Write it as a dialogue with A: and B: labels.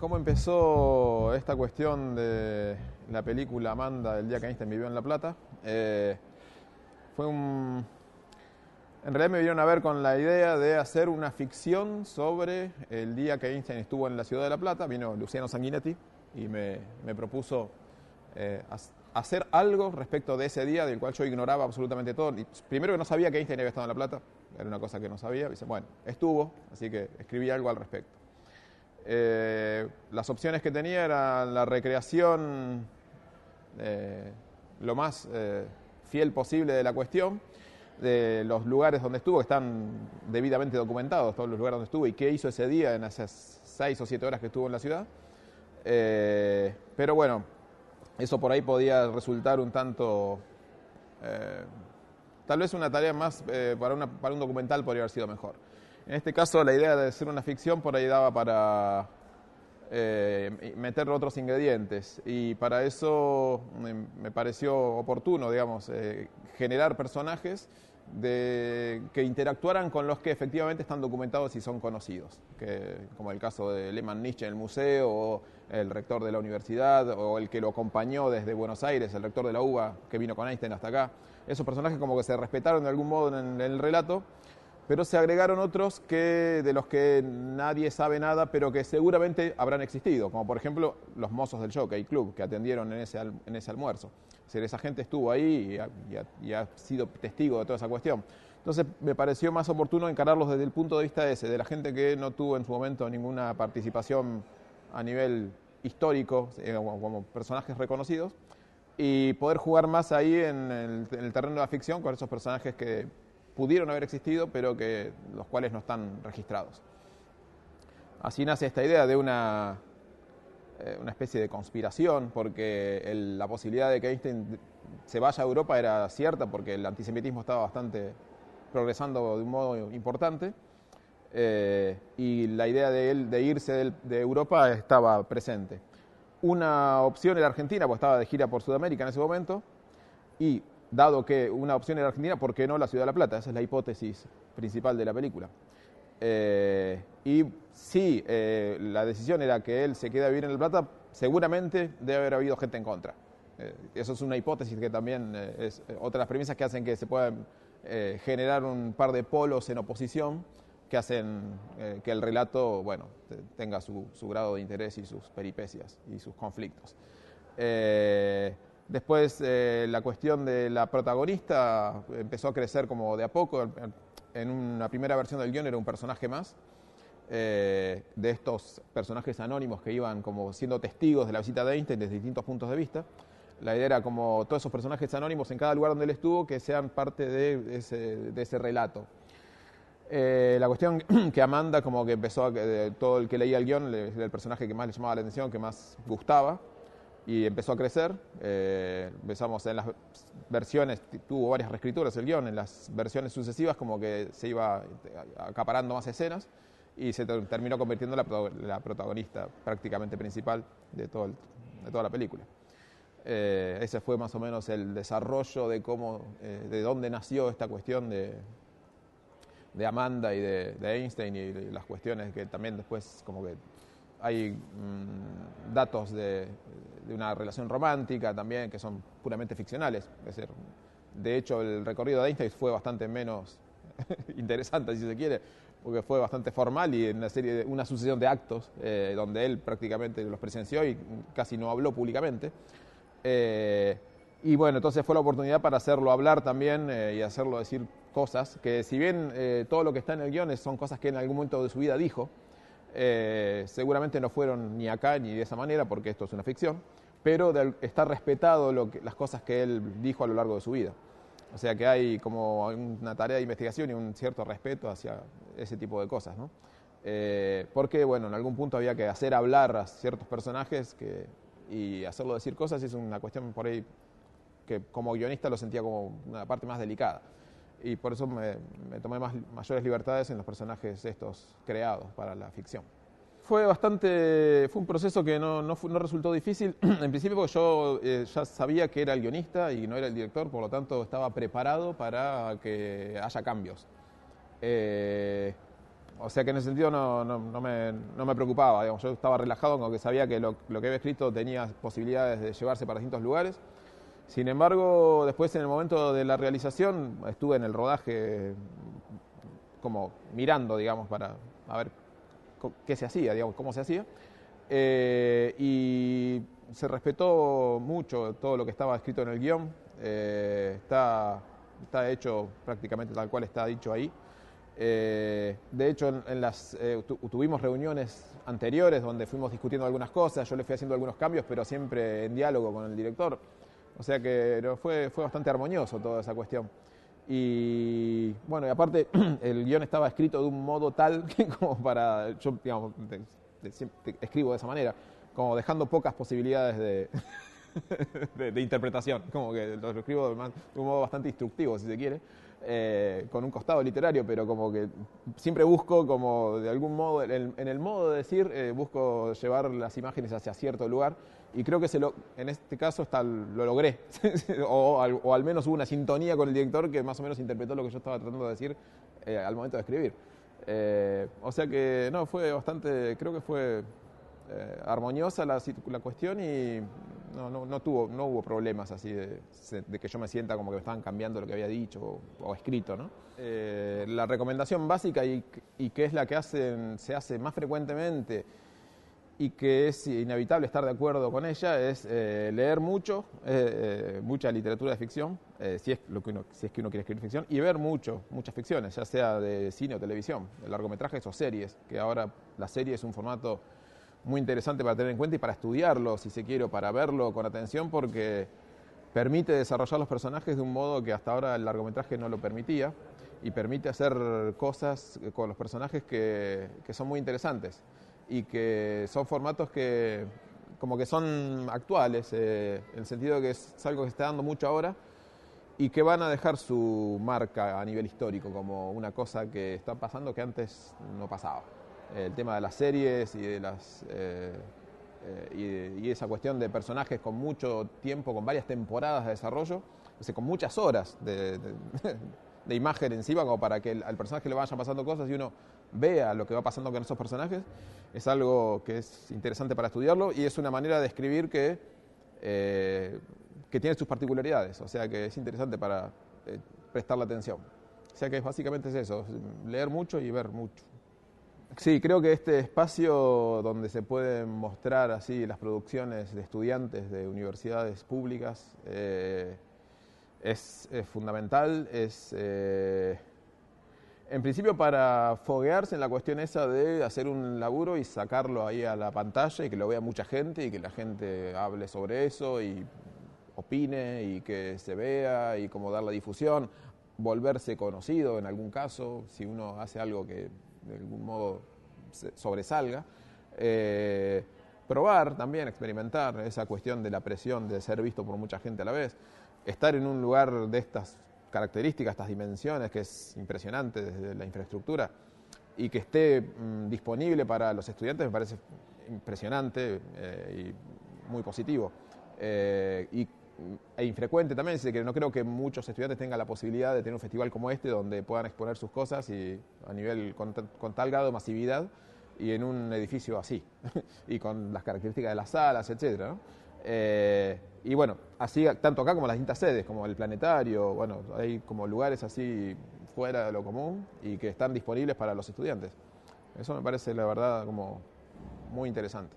A: ¿Cómo empezó esta cuestión de la película Amanda, el día que Einstein vivió en La Plata? Fue un... En realidad me vinieron a ver con la idea de hacer una ficción sobre el día que Einstein estuvo en la ciudad de La Plata. Vino Luciano Sanguinetti y me propuso hacer algo respecto de ese día del cual yo ignoraba absolutamente todo. Y primero que no sabía que Einstein había estado en La Plata, era una cosa que no sabía. Y dice, bueno, estuvo, así que escribí algo al respecto. Las opciones que tenía eran la recreación lo más fiel posible de la cuestión, de los lugares donde estuvo, que están debidamente documentados, todos los lugares donde estuvo y qué hizo ese día en esas 6 o 7 horas que estuvo en la ciudad. Pero bueno, eso por ahí podía resultar un tanto... tal vez una tarea más para un documental podría haber sido mejor. En este caso, la idea de hacer una ficción por ahí daba para meter otros ingredientes y para eso me pareció oportuno, digamos, generar personajes que interactuaran con los que efectivamente están documentados y son conocidos, como el caso de Lehmann Nietzsche en el museo, o el rector de la universidad, o el que lo acompañó desde Buenos Aires, el rector de la UBA, que vino con Einstein hasta acá. Esos personajes como que se respetaron de algún modo en el relato, pero se agregaron otros de los que nadie sabe nada, pero que seguramente habrán existido, como por ejemplo los mozos del Jockey Club que atendieron en ese almuerzo. Es decir, esa gente estuvo ahí y ha sido testigo de toda esa cuestión. Entonces me pareció más oportuno encararlos desde el punto de vista ese, de la gente que no tuvo en su momento ninguna participación a nivel histórico, como personajes reconocidos, y poder jugar más ahí en el terreno de la ficción con esos personajes que pudieron haber existido, pero los cuales no están registrados. Así nace esta idea de una especie de conspiración, porque la posibilidad de que Einstein se vaya a Europa era cierta, porque el antisemitismo estaba bastante progresando de un modo importante, y la idea de él de irse de Europa estaba presente. Una opción era Argentina, porque estaba de gira por Sudamérica en ese momento, y dado que una opción era Argentina, ¿por qué no la Ciudad de La Plata? Esa es la hipótesis principal de la película. Y si la decisión era que él se quede a vivir en La Plata, seguramente debe haber habido gente en contra. Eso es una hipótesis que también es otra de las premisas que hacen que se puedan generar un par de polos en oposición que hacen que el relato, bueno, tenga su grado de interés y sus peripecias y sus conflictos. Después la cuestión de la protagonista empezó a crecer como de a poco. En una primera versión del guión era un personaje más, de estos personajes anónimos que iban como siendo testigos de la visita de Einstein desde distintos puntos de vista. La idea era como todos esos personajes anónimos en cada lugar donde él estuvo que sean parte de ese relato. La cuestión que Amanda como que empezó, todo el que leía el guión, era el personaje que más le llamaba la atención, que más gustaba, y empezó a crecer. Empezamos en las versiones, tuvo varias reescrituras el guión, en las versiones sucesivas como que se iba acaparando más escenas y se terminó convirtiendo en la protagonista prácticamente principal de toda la película. Ese fue más o menos el desarrollo de de dónde nació esta cuestión de Amanda y de Einstein y de las cuestiones que también después como que hay datos de una relación romántica también que son puramente ficcionales. Es decir, de hecho el recorrido de Einstein fue bastante menos interesante, si se quiere, porque fue bastante formal y en una sucesión de actos donde él prácticamente los presenció y casi no habló públicamente. Y bueno, entonces fue la oportunidad para hacerlo hablar también y hacerlo decir cosas que, si bien todo lo que está en el guión son cosas que en algún momento de su vida dijo, seguramente no fueron ni acá ni de esa manera, porque esto es una ficción, pero está respetado las cosas que él dijo a lo largo de su vida. O sea que hay como una tarea de investigación y un cierto respeto hacia ese tipo de cosas, ¿no? Porque, bueno, en algún punto había que hacer hablar a ciertos personajes y hacerlo decir cosas, y es una cuestión por ahí que como guionista lo sentía como una parte más delicada. Y por eso me tomé mayores libertades en los personajes estos creados para la ficción. Fue un proceso que no resultó difícil, en principio porque yo ya sabía que era el guionista y no era el director, por lo tanto estaba preparado para que haya cambios. O sea que en ese sentido no me preocupaba, digamos. Yo estaba relajado con que sabía que lo que había escrito tenía posibilidades de llevarse para distintos lugares. Sin embargo, después en el momento de la realización estuve en el rodaje como mirando, digamos, para a ver qué se hacía, digamos, cómo se hacía. Y se respetó mucho todo lo que estaba escrito en el guión. Está hecho prácticamente tal cual está dicho ahí. De hecho, tuvimos reuniones anteriores donde fuimos discutiendo algunas cosas, yo le fui haciendo algunos cambios, pero siempre en diálogo con el director. O sea que fue bastante armonioso toda esa cuestión. Y bueno, y aparte el guión estaba escrito de un modo tal que como para, yo digamos, escribo de esa manera, como dejando pocas posibilidades de interpretación, como que lo escribo de un modo bastante instructivo, si se quiere, con un costado literario, pero como que siempre busco, como de algún modo, en el modo de decir, busco llevar las imágenes hacia cierto lugar, y creo que en este caso lo logré, o al menos hubo una sintonía con el director que más o menos interpretó lo que yo estaba tratando de decir al momento de escribir. O sea que no, fue bastante, creo que fue armoniosa la cuestión y no hubo problemas así de que yo me sienta como que me estaban cambiando lo que había dicho o escrito, ¿no? La recomendación básica y que es la que se hace más frecuentemente y que es inevitable estar de acuerdo con ella es leer mucha literatura de ficción, si es que uno quiere escribir ficción, y ver muchas ficciones, ya sea de cine o televisión, de largometrajes o series, que ahora la serie es un formato muy interesante para tener en cuenta y para estudiarlo, si se quiere, o para verlo con atención, porque permite desarrollar los personajes de un modo que hasta ahora el largometraje no lo permitía, y permite hacer cosas con los personajes que son muy interesantes y que son formatos que como que son actuales, en el sentido de que es algo que se está dando mucho ahora y que van a dejar su marca a nivel histórico como una cosa que está pasando que antes no pasaba. El tema de las series y de y esa cuestión de personajes con mucho tiempo, con varias temporadas de desarrollo, con muchas horas de imagen encima, como para que al personaje le vayan pasando cosas y uno vea lo que va pasando con esos personajes, es algo que es interesante para estudiarlo y es una manera de escribir que tiene sus particularidades, o sea que es interesante para prestarle atención. O sea que básicamente es eso, leer mucho y ver mucho. Sí, creo que este espacio donde se pueden mostrar así las producciones de estudiantes de universidades públicas es fundamental, en principio para foguearse en la cuestión esa de hacer un laburo y sacarlo ahí a la pantalla y que lo vea mucha gente y que la gente hable sobre eso y opine y que se vea y como dar la difusión, volverse conocido en algún caso, si uno hace algo que de algún modo sobresalga. Probar también, experimentar esa cuestión de la presión de ser visto por mucha gente a la vez. Estar en un lugar de estas características, estas dimensiones, que es impresionante desde la infraestructura, y que esté disponible para los estudiantes me parece impresionante y muy positivo. E infrecuente también, es decir, que no creo que muchos estudiantes tengan la posibilidad de tener un festival como este donde puedan exponer sus cosas y a nivel con tal grado de masividad y en un edificio así y con las características de las salas, etcétera, ¿no? Y bueno, así tanto acá como las distintas sedes, como el planetario, bueno, hay como lugares así fuera de lo común y que están disponibles para los estudiantes. Eso me parece la verdad como muy interesante.